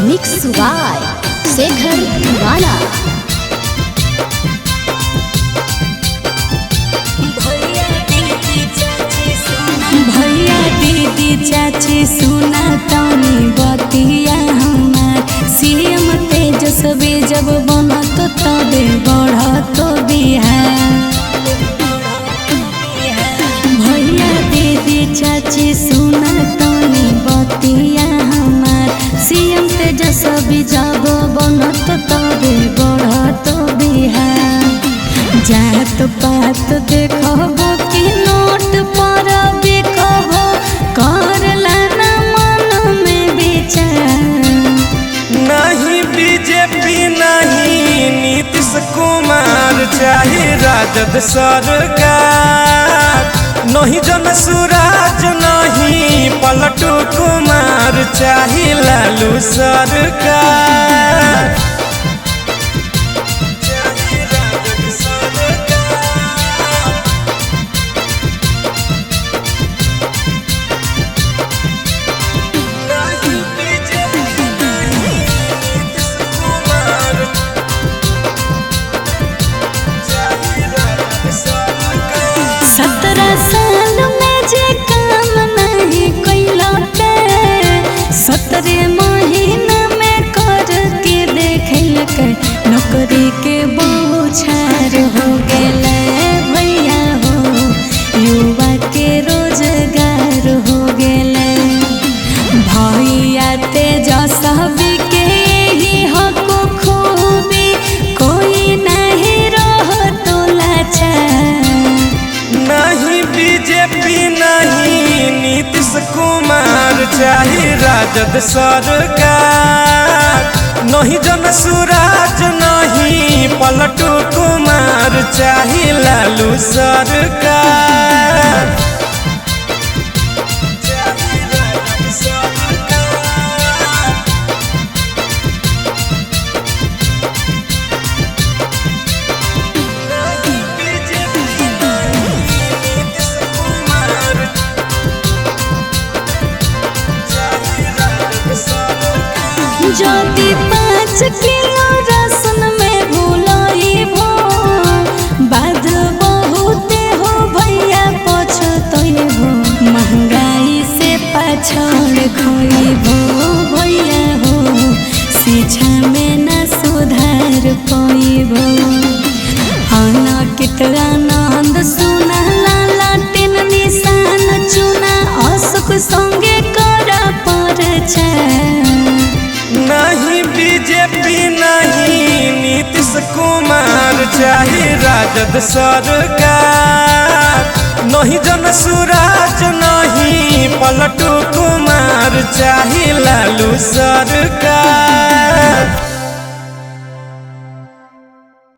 Mix by Shekhar वाला। भैया दीदी चाची सुना तनी बतिया हमार सीएम तेजस्वी जब बनत तबे बढ़त बिहार। भैया दीदी चाची सुना तनी बतिया हमार सीएम तेजस्वी जब बनत तबे बढ़त बिहार। जात पात देखबो कि नोट पर बिकबो करला ना मन में विचार। नहीं बीजेपी नहीं नीतीश कुमार चाहे राजद सरकार। नहीं जन सुराज नहीं पलटू कुमार चाहे लालू सरकार। नौकरी के बौछार हो गेले भैया हो, युवा के रोजगार हो गेले। भैया तेजस्वी के ही हक खूबी कोई नहीं रहतो लाचार। नहीं बीजेपी नहीं नीतीश कुमार चाहे राजद सरकार। नहीं जन सुराज नहीं पलटू कुमार चाहे लालू सरकार। ज्योति 5 किलो राशन में भूलइबो बाद बहुते हो भैया पछतइबो। महंगाई से पाछड़ खोइबो भैया हो, शिक्षा में न सुधार पाइबो। अनकित आनंद सुना लालटेन निशान चुना अशोक संगे करा प्रचार। नहीं बीजेपी नहीं नीतीश कुमार चाहे राजद सरकार। नहीं जन सुराज नहीं पलटू कुमार चाहे लालू सरकार।